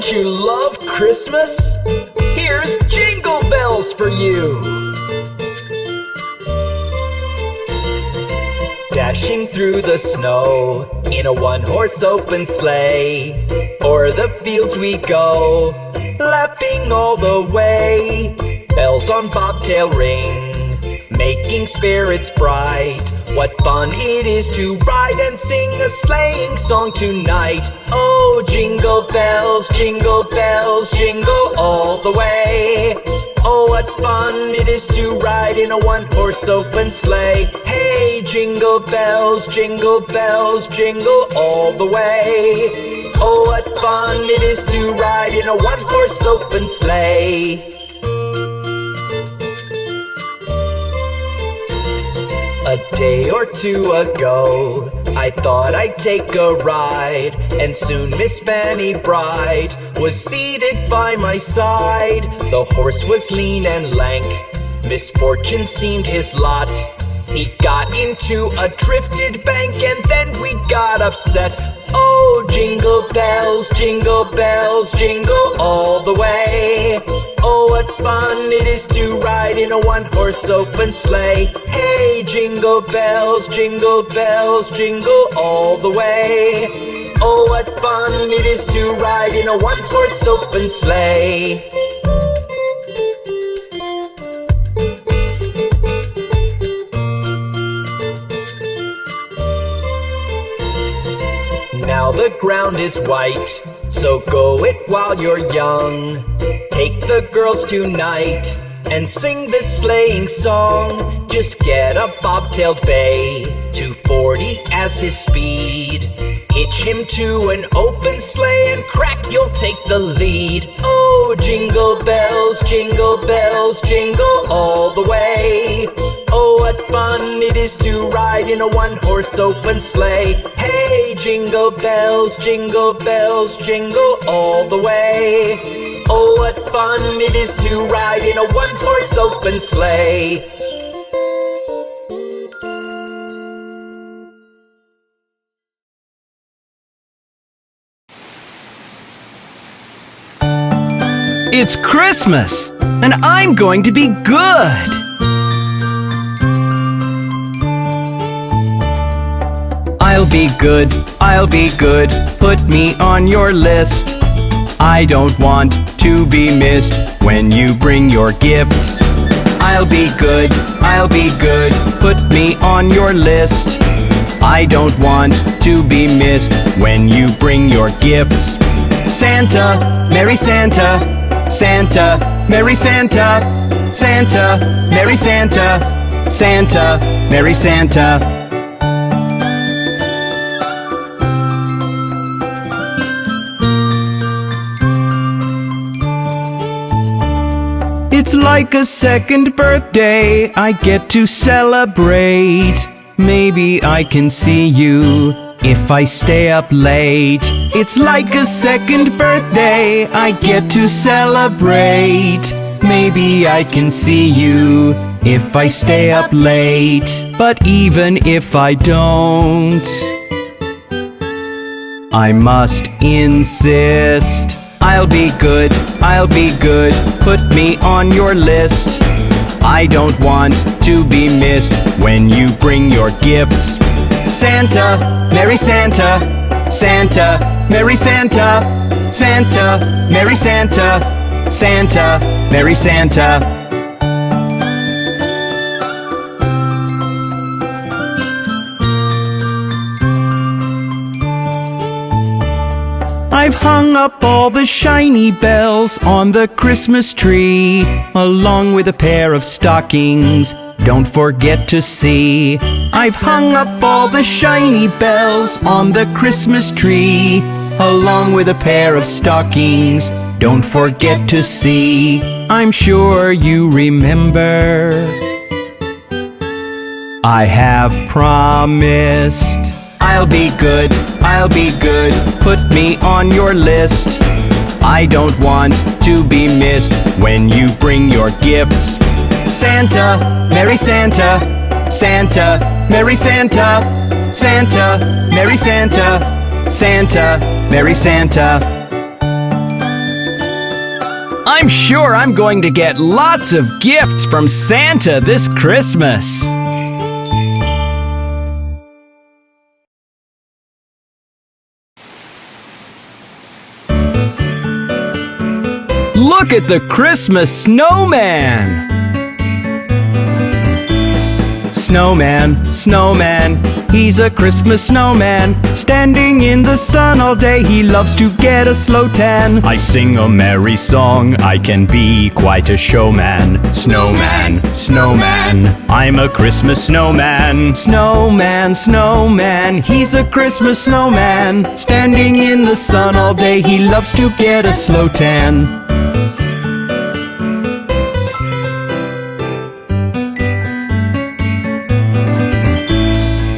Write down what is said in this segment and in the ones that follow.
Don't you love Christmas? Here's Jingle Bells for you. Dashing through the snow in a one-horse open sleigh, o'er the fields we go, laughing all the way. Bells on bobtail ring, making spirits bright. What fun it is to ride and sing a sleighing song tonight. Oh, jingle bells, jingle all the way. Oh, what fun it is to ride in a one-horse open sleigh. Hey, jingle bells, jingle all the way. Oh, what fun it is to ride in a one-horse open sleigh. A day or two ago, I thought I'd take a ride, and soon Miss Fanny Bright was seated by my side. The horse was lean and lank, misfortune seemed his lot. He got into a drifted bank, and then we got upset. Oh, jingle bells, jingle all the way. Oh, what fun it is to ride in a one-horse open sleigh. Hey, jingle bells, jingle all the way. Oh, what fun it is to ride in a one-horse open sleigh. Now the ground is white, so go it while you're young. Take the girls tonight and sing this sleighing song. Just get a bobtailed bay, 240 as his speed. Hitch him to an open sleigh and crack, you'll take the lead. Oh, jingle bells, jingle all the way. Oh, what fun it is to ride in a one-horse open sleigh. Hey, jingle bells, jingle all the way. Oh, what fun it is to ride in a one-horse open sleigh. It's Christmas, and I'm going to be good. I'll be good, put me on your list. I don't want to be missed when you bring your gifts. I'll be good, put me on your list. I don't want to be missed when you bring your gifts. Santa, Merry Santa, Santa, Merry Santa, Santa, Merry Santa, Santa, Merry Santa. It's like a second birthday I get to celebrate. Maybe I can see you if I stay up late. It's like a second birthday I get to celebrate. Maybe I can see you if I stay up late. But even if I don't, I must insist. I'll be good, put me on your list. I don't want to be missed when you bring your gifts. Santa, Merry Santa, Santa, Merry Santa, Santa, Merry Santa, Santa, Merry Santa. I've hung up all the shiny bells on the Christmas tree, along with a pair of stockings, don't forget to see. I've hung up all the shiny bells on the Christmas tree, along with a pair of stockings, don't forget to see. I'm sure you remember, I have promised. I'll be good, put me on your list. I don't want to be missed when you bring your gifts. Santa, Merry Santa, Santa, Merry Santa, Santa, Merry Santa, Santa, Merry Santa. I'm sure I'm going to get lots of gifts from Santa this Christmas. Look at the Christmas snowman! Snowman, snowman, he's a Christmas snowman. Standing in the sun all day, he loves to get a slow tan. I sing a merry song, I can be quite a showman. Snowman, snowman, I'm a Christmas snowman. Snowman, snowman, he's a Christmas snowman. Standing in the sun all day, he loves to get a slow tan.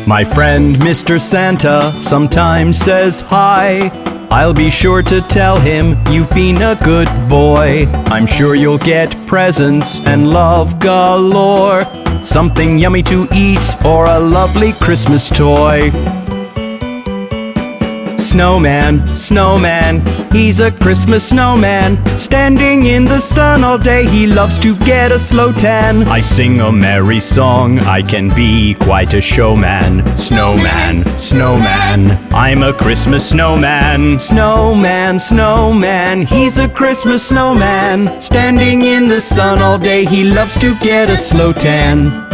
My friend Mr. Santa sometimes says hi. I'll be sure to tell him you've been a good boy. I'm sure you'll get presents and love galore. Something yummy to eat or a lovely Christmas toy. Snowman, snowman, he's a Christmas snowman. Standing in the sun all day, he loves to get a slow tan. I sing a merry song, I can be quite a showman. Snowman, snowman, I'm a Christmas snowman. Snowman, snowman, he's a Christmas snowman. Standing in the sun all day, he loves to get a slow tan.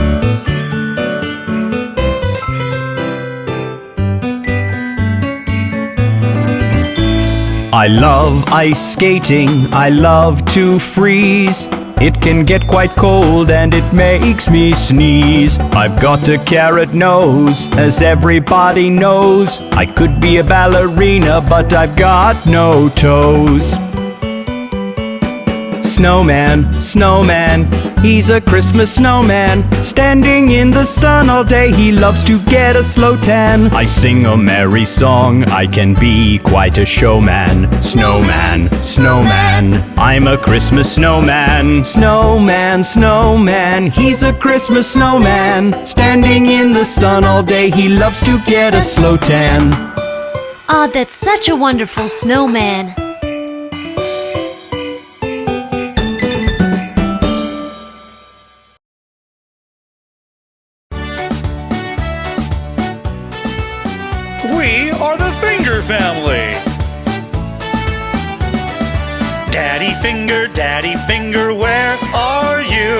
I love ice skating, I love to freeze. It can get quite cold and it makes me sneeze. I've got a carrot nose, as everybody knows. I could be a ballerina, but I've got no toes. Snowman, snowman, he's a Christmas snowman. Standing in the sun all day, he loves to get a slow tan. I sing a merry song, I can be quite a showman. Snowman, snowman, I'm a Christmas snowman. Snowman, snowman, he's a Christmas snowman. Standing in the sun all day, he loves to get a slow tan. Aw, that's such a wonderful snowman. We are the Finger family. Daddy Finger, where are you?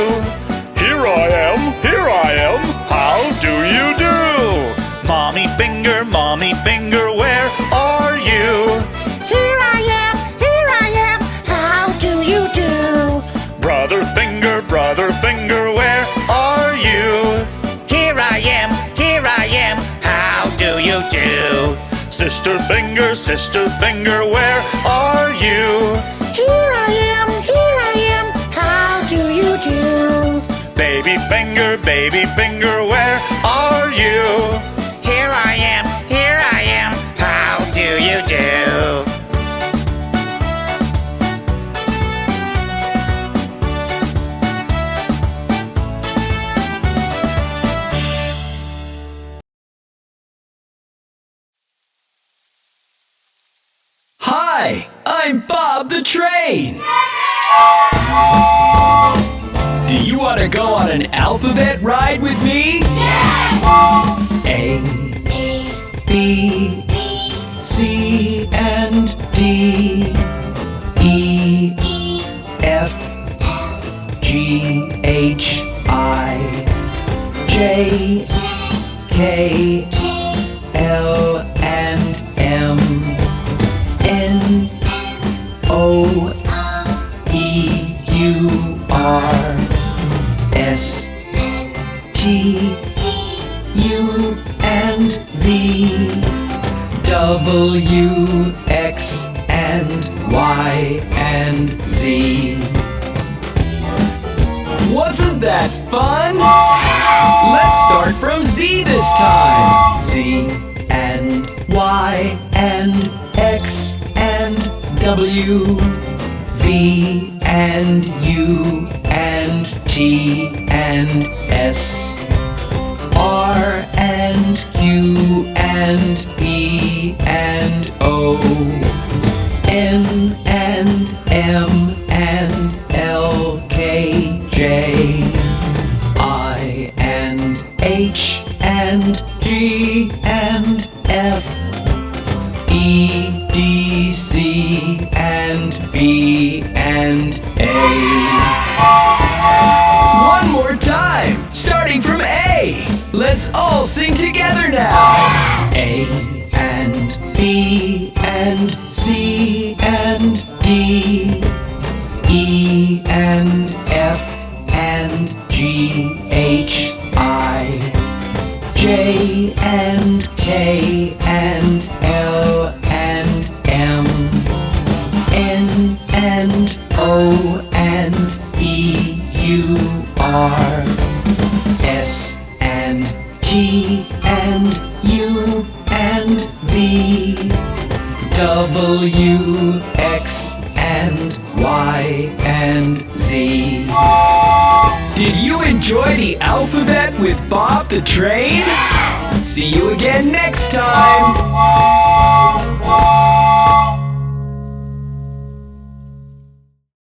Here I am, how do you do? Mommy Finger, where are you? Here I am, how do you do? Brother Finger, where are you? Here I am, how do you do? Sister Finger, where are you? Here I am, how do you do? Baby Finger, where are you? Here I am, how do you do? Hi, I'm Bob the Train. Do you want to go on an alphabet ride with me? A, B, C, and D, E, F, G, H, I, J, K, L, and M, N, O, E, U, R, S, T, U, and V, W, X, and Y, and Z. Wasn't that fun? Let's start from Z this time. Z and Y and X and W, V and U and T and S, R and Q and P and O, N and M and H and G and F, E, D, C and B and A. One more time, starting from A. Let's all sing together now. A and B and C and D, E and F and G, H, I, J and K and L and M, N and O and E, U, R, S and T and U and V, W, X and Y and Z. Did you enjoy the alphabet with Bob the Train? See you again next time!